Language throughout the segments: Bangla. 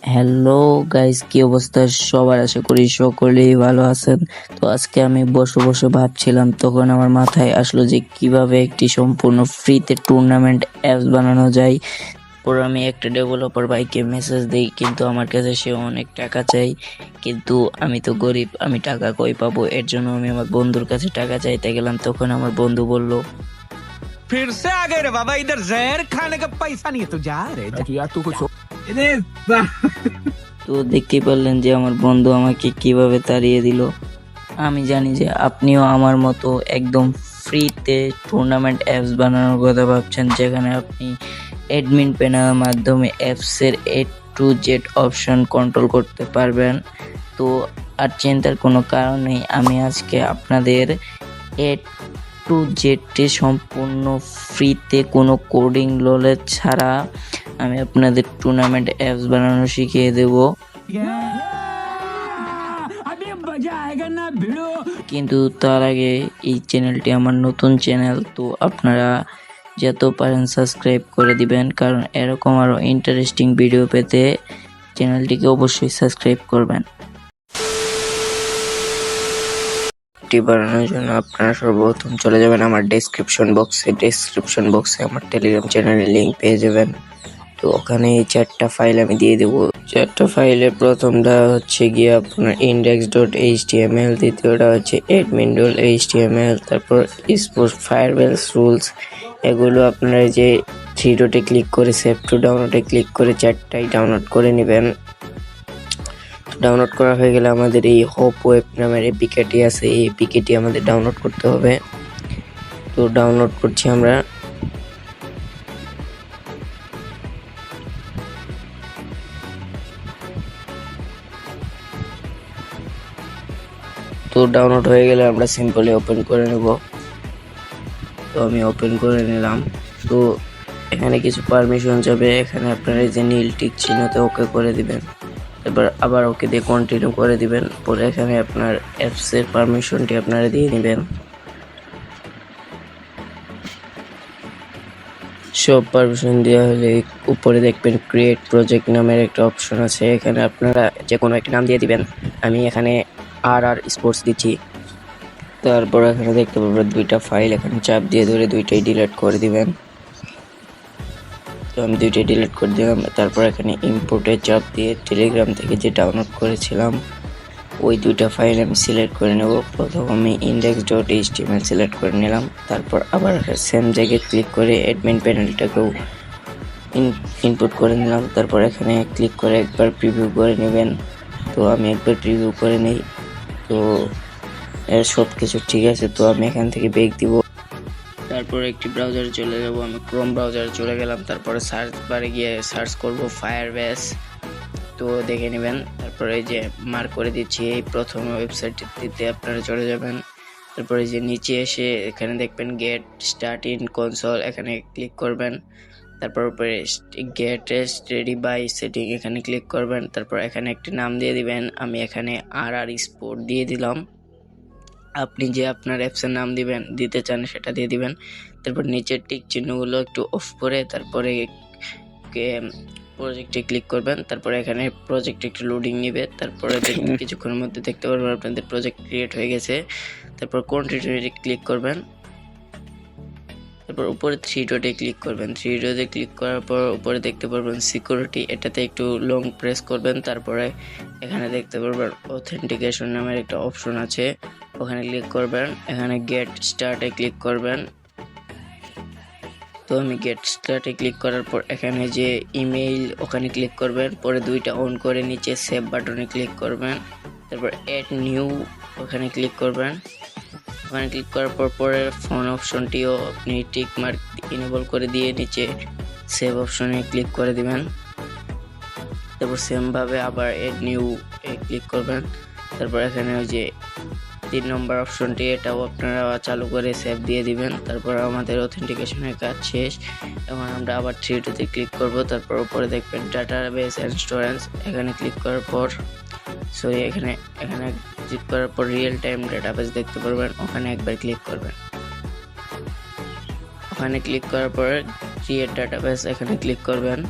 হ্যালো গাইস, কি অবস্থা সবার? আশা করি সকলেই ভালো আছেন। তো আজকে আমি বসে বসে ভাবছিলাম, তখন আমার মাথায় আসলো যে কিভাবে একটি সম্পূর্ণ ফ্রিতে টুর্নামেন্ট অ্যাপস বানানো যায়। পরে আমি একটা ডেভেলপার ভাইকে মেসেজ দিই, কিন্তু আমার কাছে সে অনেক টাকা চাই। কিন্তু আমি তো গরিব, আমি টাকা কই পাবো? এর জন্য আমি আমার বন্ধুর কাছে টাকা চাইতে গেলাম। তখন আমার বন্ধু বলল, फिर से आ गए रे बाबा, इधर जहर खाने का पैसा नहीं है तो जा रे यार तू कुछ তো দেখতেই পারলেন যে আমার বন্ধু আমাকে কিভাবে তাড়িয়ে দিল। আমি জানি যে আপনিও আমার মতো একদম ফ্রিতে টুর্নামেন্ট অ্যাপস বানানোর কথা ভাবছেন, যেখানে আপনি অ্যাডমিন প্যানেলের মাধ্যমে অ্যাপসের A to Z option control করতে পারবেন। তো আর চিন্তার কোনো কারণ নেই, আমি আজকে আপনাদের A to Z সম্পূর্ণ ফ্রিতে, কোনো কোডিং নলেজ ছাড়া আমি আপনাদের টুর্নামেন্ট অ্যাপস বানানো শিখিয়ে দেবো। কিন্তু তার আগে এই চ্যানেলটি আমার নতুন চ্যানেল, তো আপনারা যত পারেন সাবস্ক্রাইব করে দিবেন, কারণ এরকম আরও ইন্টারেস্টিং ভিডিও পেতে চ্যানেলটিকে অবশ্যই সাবস্ক্রাইব করবেন। এটি বানানোর জন্য আপনারা সর্বপ্রথম চলে যাবেন আমার ডেসক্রিপশন বক্সে আমার টেলিগ্রাম চ্যানেলের লিঙ্ক পেয়ে যাবেন। তো ওখানে এই 4টা ফাইল আমি দিয়ে দেবো। 4টা ফাইলের প্রথমটা হচ্ছে গিয়ে আপনার index.html, দ্বিতীয়টা হচ্ছে admin.html, তারপর স্পোর্টস ফায়ারবেলস রুলস। এগুলো আপনারা যে 3 ডটে ক্লিক করে সেভ টু ডাউনলোডে ক্লিক করে 4টাই ডাউনলোড করে নেবেন। ডাউনলোড করা হয়ে গেলে আমাদের এই হোপ ওয়েব নামের এপিকেটি আছে, এই এপিকেটি আমাদের ডাউনলোড করতে হবে। তো ডাউনলোড করছি আমরা। তো ডাউনলোড হয়ে গেলে আমরা সিম্পলি ওপেন করে নেব। তো আমি ওপেন করে নিলাম। তো এখানে কিছু পারমিশন যাবে, এখানে আপনারা এই যে নীল টিক চিহ্নতে ওকে করে দিবেন, এবার আবার ওকে দিয়ে কন্টিনিউ করে দিবেন। পরে এখানে আপনার অ্যাপসের পারমিশনটি আপনারা দিয়ে নেবেন। সব পারমিশন দেওয়া হলে উপরে দেখবেন ক্রিয়েট প্রজেক্ট নামের একটা অপশন আছে, এখানে আপনারা যে কোনো একটা নাম দিয়ে দিবেন। আমি এখানে আর স্পোর্টস দিচ্ছি। তারপর এখানে দেখতে পাবেন 2টা ফাইল, এখানে চাপ দিয়ে ধরে 2টাই ডিলিট করে দিবেন। তো আমি 2টাই ডিলিট করে দিলাম। তারপর এখানে ইম্পোর্টে চাপ দিয়ে টেলিগ্রাম থেকে যে ডাউনলোড করেছিলাম ওই 2টা ফাইল আমি সিলেক্ট করে নেব। প্রথম আমি index.html সিলেক্ট করে নিলাম, তারপর আবার সেম জায়গায় ক্লিক করে অ্যাডমিন প্যানেলটাকেও ইনপুট করে নিলাম। তারপর এখানে ক্লিক করে একবার প্রিভিউ করে নেবেন। তো আমি একবার প্রিভিউ করে নিই। তো এর সব কিছু ঠিক আছে, তো আমি এখান থেকে ব্যাক দিব। তারপর একটি ব্রাউজারে চলে যাব, আমি ক্রোম ব্রাউজারে চলে গেলাম। তারপরে সার্চ বারে গিয়ে সার্চ করব ফায়ারবেস, তো দেখে নেবেন। তারপরে এই যে মার্ক করে দিচ্ছি, এই প্রথম ওয়েবসাইটটিতে আপনারা চলে যাবেন। তারপরে যে নিচে এসে এখানে দেখবেন গেট স্টার্ট ইন কনসোল, এখানে ক্লিক করবেন। তারপর উপরে গেট রেডি বাই সেটিং, এখানে ক্লিক করবেন। তারপর এখানে একটি নাম দিয়ে দিবেন, আমি এখানে আর স্পোর্ট দিয়ে দিলাম। আপনি যে আপনার অ্যাপসের নাম দিতে চান সেটা দিয়ে দিবেন। তারপর নিচের টিক চিহ্নগুলো একটু অফ করে তারপরে প্রজেক্টে ক্লিক করবেন। তারপরে এখানে প্রজেক্ট একটু লোডিং নেবে, তারপরে কিছুক্ষণের মধ্যে দেখতে পারবেন আপনাদের প্রজেক্ট ক্রিয়েট হয়ে গেছে। তারপর কন্টিনিউতে ক্লিক করবেন। তারপর উপরে 3 ডটে ক্লিক করবেন। 3 ডটে ক্লিক করার পর উপরে দেখতে পারবেন সিকিউরিটি, এটাতে একটু লং প্রেস করবেন। তারপরে এখানে দেখতে পারবেন অথেন্টিকেশন নামের একটা অপশন আছে, ওখানে ক্লিক করবেন। এখানে গেট স্টার্টে ক্লিক করবেন। তো আমি গেট স্টার্টে ক্লিক করার পর এখানে যে ইমেইল ওখানে ক্লিক করবেন। পরে 2টা অন করে নিচে সেভ বাটনে ক্লিক করবেন। তারপর অ্যাড নিউ ওখানে ক্লিক করবেন। ওখানে ক্লিক করার পর পরের ফোন অপশনটিও আপনি টিক মার্ক ইনেবল করে দিয়ে নিচে সেভ অপশনে ক্লিক করে দিবেন। তারপর সেমভাবে আবার অ্যাড নিউ ক্লিক করবেন। তারপর এখানে ওই যে 3 নম্বর অপশনটি, এটাও আপনারা চালু করে সেভ দিয়ে দিবেন। তারপর আমাদের অথেন্টিকেশনের কাজ শেষ। এখন আমরা আবার 3 ডটে ক্লিক করব। তারপর উপরে দেখবেন ডাটাবেস এন্ড স্টোরেজ, এখানে ক্লিক করার পর এখানে ক্লিক করার পর রিয়েল টাইম ডাটাবেস দেখতে পারবেন, ওখানে একবার ক্লিক করবেন। ওখানে ক্লিক করার পর ক্রিয়েট ডাটাবেস এখানে ক্লিক করবেন।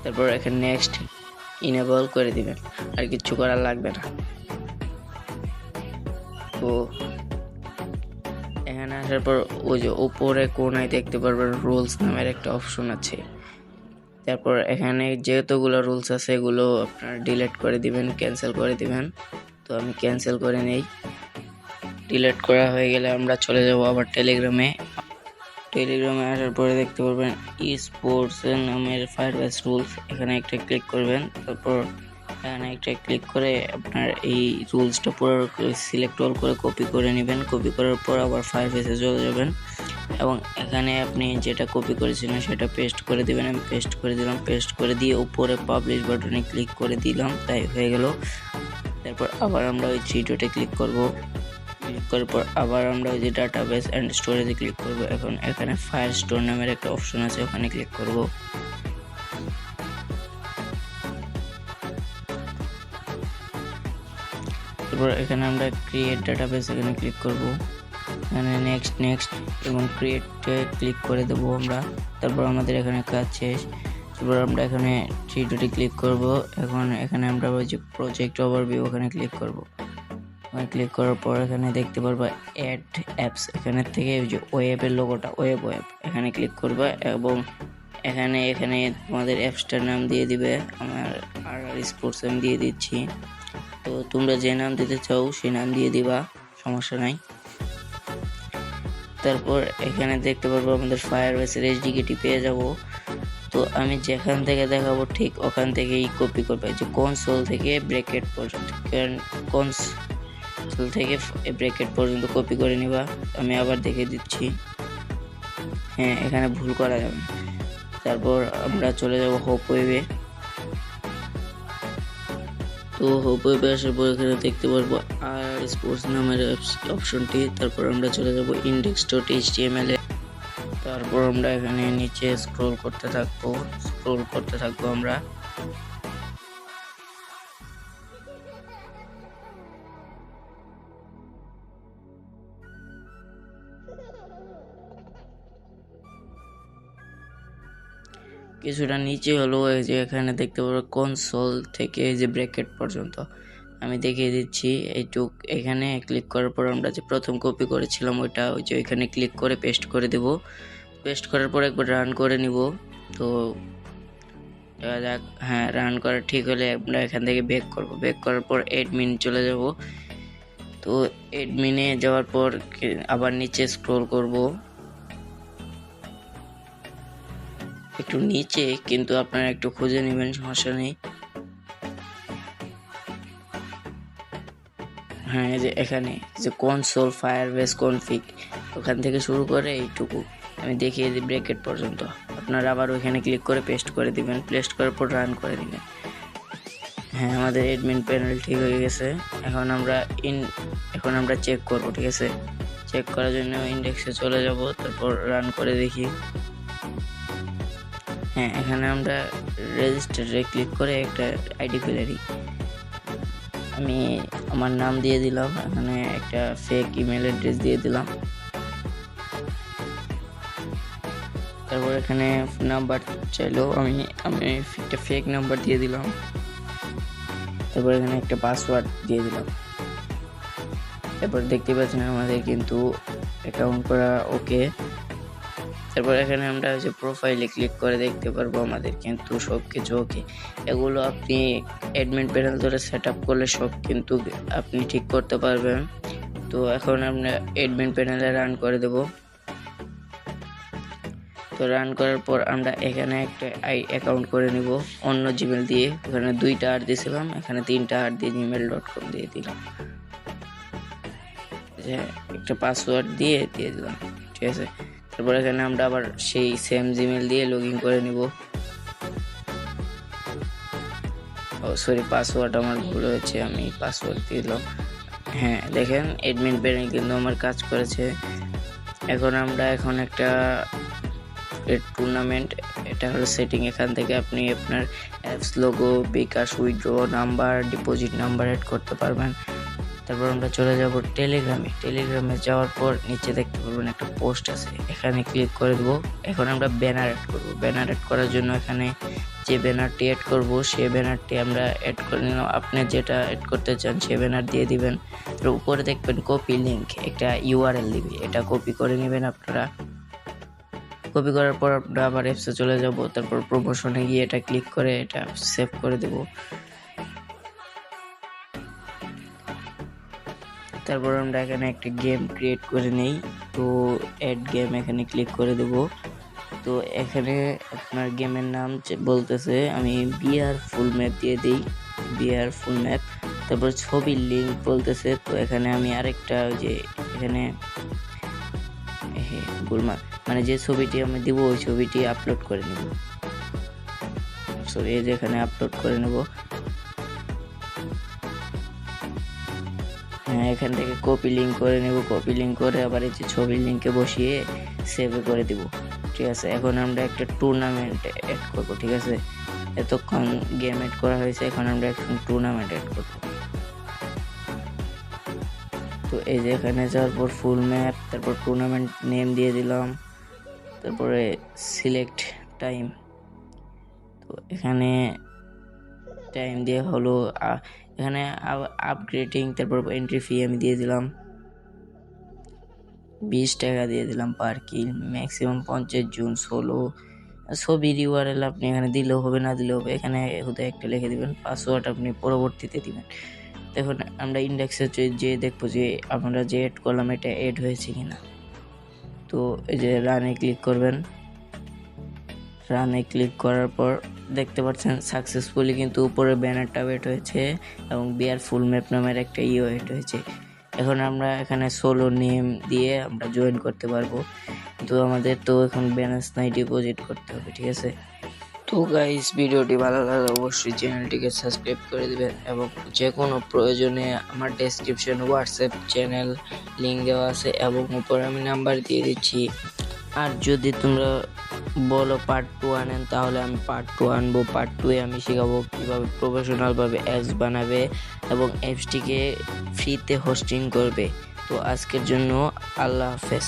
তারপর এখানে নেক্সট ইনেবল করে দিবেন, আর কিচ্ছু করার লাগবে না। তো এখানে আসার পর ওই যে উপরে কোনায় দেখতে পারবেন রুলস নামের একটা অপশন আছে। তারপর এখানে যেহেতুগুলো রুলস আছে এগুলো আপনার ডিলিট করে দিবেন, ক্যান্সেল করে দিবেন। তো আমি ক্যান্সেল করে নেই। ডিলিট করা হয়ে গেলে আমরা চলে যাব আবার টেলিগ্রামে। টেলিগ্রামে আসার পরে দেখতে পারবেন ই স্পোর্টস নামের ফায়ারবেস রুলস, এখানে একটা ক্লিক করবেন। তারপর এখানে একটা ক্লিক করে আপনার এই রুলসটা পুরো সিলেক্ট অল করে কপি করে নেবেন। কপি করার পর আবার ফায়ারবেসে চলে যাবেন এবং এখানে আপনি যেটা কপি করেছিলেন সেটা পেস্ট করে দিবেন। আমি পেস্ট করে দিলাম। পেস্ট করে দিয়ে উপরে পাবলিশ বাটনে ক্লিক করে দিলাম, তাই হয়ে গেল। তারপর আবার আমরা ওই থ্রি ডটে ক্লিক করব। ক্লিক করার পর আবার আমরা ওই যে ডাটাবেস অ্যান্ড স্টোরেজে ক্লিক করব। এখন এখানে ফায়ার স্টোর নামের একটা অপশন আছে, ওখানে ক্লিক করব। তারপর এখানে আমরা ক্রিয়েট ডাটাবেস, এখানে ক্লিক করব। এখানে নেক্সট এবং ক্রিয়েটে ক্লিক করে দেবো আমরা। তারপর আমাদের এখানে কাজ শেষ। তারপর আমরা এখানে থ্রি ডটে ক্লিক করব। এখন এখানে আমরা ওই যে প্রজেক্ট ওভারভিউ ওখানে ক্লিক করব। ক্লিক করার পর এখানে দেখতে পারবা অ্যাড অ্যাপস, এখানে থেকে ওই যে ওয়েবের লোগোটা ওয়েব এখানে ক্লিক করবা এবং এখানে তোমাদের অ্যাপসটার নাম দিয়ে দিবে। আমার আর স্পোর্টস আমি দিয়ে দিচ্ছি। তো তোমরা যে নাম দিতে চাও সেই নাম দিয়ে দিবা, সমস্যা নাই। তারপর এখানে দেখতে পারবো আমাদের ফায়ারবেসের এইচডিকেটি পেয়ে যাব। তো আমি যেখান থেকে দেখাবো ঠিক ওখান থেকেই কপি করবে, যে কনসোল থেকে ব্র্যাকেট পর্যন্ত, কনসোল থেকে ব্র্যাকেট পর্যন্ত কপি করে নিবা। আমি আবার দেখে দিচ্ছি, হ্যাঁ এখানে ভুল করা যাবে। তারপর আমরা চলে যাব হোপ ওয়েবে। তো হোপ ওয়েবে আসার পর এখানে দেখতে পারবো আর স্পোর্টস নামের অপশনটি। তারপর আমরা চলে যাব index.html এ। তারপর আমরা এখানে নিচে স্ক্রল করতে থাকবো আমরা। কিছুটা নিচে হলো এই যে এখানে দেখতে পারবো কনসোল থেকে যে ব্র্যাকেট পর্যন্ত, আমি দেখিয়ে দিচ্ছি এইটুক। এখানে ক্লিক করার পর আমরা যে প্রথম কপি করেছিলাম ওইটা ওই যে এখানে ক্লিক করে পেস্ট করে দেব। পেস্ট করার পর একবার রান করে নিব। তো দেখা যাক, হ্যাঁ রান করা ঠিক হলে আমরা এখান থেকে ব্যাক করব। ব্যাক করার পর অ্যাডমিন চলে যাব। তো অ্যাডমিনে যাওয়ার পর আবার নিচে স্ক্রল করব, একটু নিচে, কিন্তু আপনারা একটু খুঁজে নেবেন, সমস্যা নেই। হ্যাঁ এই যে এখানে যে কনসোল ফায়ারবেস কনফিগ, ওখান থেকে শুরু করে এইটুকু আমি দেখিয়ে দিই ব্র্যাকেট পর্যন্ত। আপনারা আবার ওইখানে ক্লিক করে পেস্ট করে দিবেন। পেস্ট করার পর রান করে দিবেন। হ্যাঁ আমাদের অ্যাডমিন প্যানেল ঠিক হয়ে গেছে। এখন আমরা চেক করব, ঠিক আছে। চেক করার জন্য ইন্ডেক্সে চলে যাব, তারপর রান করে দেখি। হ্যাঁ এখানে আমরা রেজিস্টারে ক্লিক করে একটা আইডি খুলে দিই। আমি আমার নাম দিয়ে দিলাম, এখানে একটা ফেক ইমেল অ্যাড্রেস দিয়ে দিলাম। তারপর এখানে নাম্বার চাইলো, আমি একটা ফেক নাম্বার দিয়ে দিলাম। তারপর এখানে একটা পাসওয়ার্ড দিয়ে দিলাম। তারপর দেখতে পাচ্ছেন আমাদের কিন্তু অ্যাকাউন্ট করা ওকে। তারপর এখানে আমরা যে প্রোফাইলে ক্লিক করে দেখতে পারবো আমাদের কিন্তু সব কিছু ওকে। এগুলো আপনি অ্যাডমিন প্যানেল ধরে সেট আপ করলে সব কিন্তু আপনি ঠিক করতে পারবেন। তো এখন আমরা অ্যাডমিন প্যানেলে রান করে দেব। তো রান করার পর আমরা এখানে একটা অ্যাকাউন্ট করে নিব অন্য জিমেল দিয়ে। ওখানে 2টা আর দিয়েছিলাম, এখানে 3টা আর দিয়ে gmail.com দিয়ে দিলাম। একটা পাসওয়ার্ড দিয়ে দিলাম, ঠিক আছে। তারপর এখানে আমরা আবার সেই সেম জিমেল দিয়ে লগ ইন করে নিব। পাসওয়ার্ড আমার ভুল হয়েছে, আমি পাসওয়ার্ড দিয়ে দিলাম। হ্যাঁ দেখেন অ্যাডমিন প্যানেল কিন্তু আমার কাজ করেছে। এখন আমরা একটা টুর্নামেন্ট, এটা হলো সেটিং। এখান থেকে আপনি আপনার apps logo, bKash, withdraw number, deposit number add করতে পারবেন। তারপর আমরা চলে যাব টেলিগ্রামে যাওয়ার পর নিচে দেখতে পারবেন একটা পোস্ট আছে, এখানে ক্লিক করে দেবো। এখন আমরা ব্যানার অ্যাড করব। ব্যানার অ্যাড করার জন্য এখানে যে ব্যানারটি অ্যাড করব সেই ব্যানারটি আমরা অ্যাড করে নিলাম। আপনি যেটা অ্যাড করতে চান সেই ব্যানার দিয়ে দিবেন। তো উপরে দেখবেন কপি লিঙ্ক, একটা ইউআরএল দিবে, এটা কপি করে নেবেন আপনারা। কপি করার পর আমরা আবার অ্যাপসে চলে যাব, তারপর প্রমোশনে গিয়ে এটা ক্লিক করে এটা সেভ করে দেব। তারপর আমরা এখানে একটা গেম ক্রিয়েট করে নেই, তো অ্যাড গেম এখানে ক্লিক করে দেব। তো এখানে আপনার গেমের নাম বলতেছে, আমি বিআর ফুল ম্যাপ দিয়ে দিই, বিআর ফুল ম্যাপ। তারপর ছবির লিঙ্ক বলতেছে, তো এখানে আমি আরেকটা যে এখানে গুলমার মানে যে ছবিটি আমি দিব ওই ছবিটি আপলোড করে নেব। সরি, এই যে এখানে আপলোড করে নেব। হ্যাঁ, এখান থেকে কপি লিঙ্ক করে নেব, কপি লিঙ্ক করে আবার এই যে ছবির লিঙ্কে বসিয়ে সেভ করে দিব। ঠিক আছে, এখন আমরা একটা টুর্নামেন্ট অ্যাড করব। ঠিক আছে, এতক্ষণ গেম অ্যাড করা হয়েছে, এখন আমরা একটা টুর্নামেন্ট অ্যাড করব। তো এই যে এখানে যাওয়ার পর ফুল ম্যাপ, তারপর টুর্নামেন্ট নেম দিয়ে দিলাম, তারপরে সিলেক্ট টাইম। তো এখানে টাইম দিয়ে হলো এখানে আপগ্রেডিং, তারপর এন্ট্রি ফি আমি দিয়ে দিলাম 20 টাকা দিয়ে দিলাম পার কিল, ম্যাক্সিমাম 50 জুন 16। ছবির ইউআরএল আপনি এখানে দিলেও হবে, না দিলেও হবে, এখানে হুদায় একটা লিখে দিবেন। পাসওয়ার্ড আপনি পরবর্তীতে দিবেন। দেখুন আমরা ইন্ডেক্সে যে দেখবো যে আমরা যে এড করলাম এটা এড হয়েছে কিনা। তো এই যে রানে ক্লিক করবেন, রানে ক্লিক করার পর দেখতে পাচ্ছেন সাকসেসফুলি কিন্তু উপরে ব্যানারটা এড হয়েছে এবং বিআর ফুল ম্যাপ নামের একটা এড হয়েছে। এখন আমরা এখানে সোলো নেম দিয়ে আমরা জয়েন করতে পারবো, কিন্তু আমাদের তো এখন ব্যালেন্স নাই, ডিপোজিট করতে হবে। ঠিক আছে, তো গাইস ভিডিওটি ভালো লাগলে অবশ্যই চ্যানেলটিকে সাবস্ক্রাইব করে দিবেন এবং যে কোনো প্রয়োজনে আমার ডেসক্রিপশন হোয়াটসঅ্যাপ চ্যানেল লিঙ্ক দেওয়া আছে এবং উপরে আমি নাম্বার দিয়ে দিচ্ছি। আর যদি তোমরা বলো পার্ট 2 আনেন তাহলে আমি পার্ট 2 আনবো। পার্ট 2 আমি শেখাবো কীভাবে প্রফেশনালভাবে অ্যাপস বানাবে এবং অ্যাপসটিকে ফ্রিতে হোস্টিং করবে। তো আজকের জন্য আল্লাহ হাফেজ।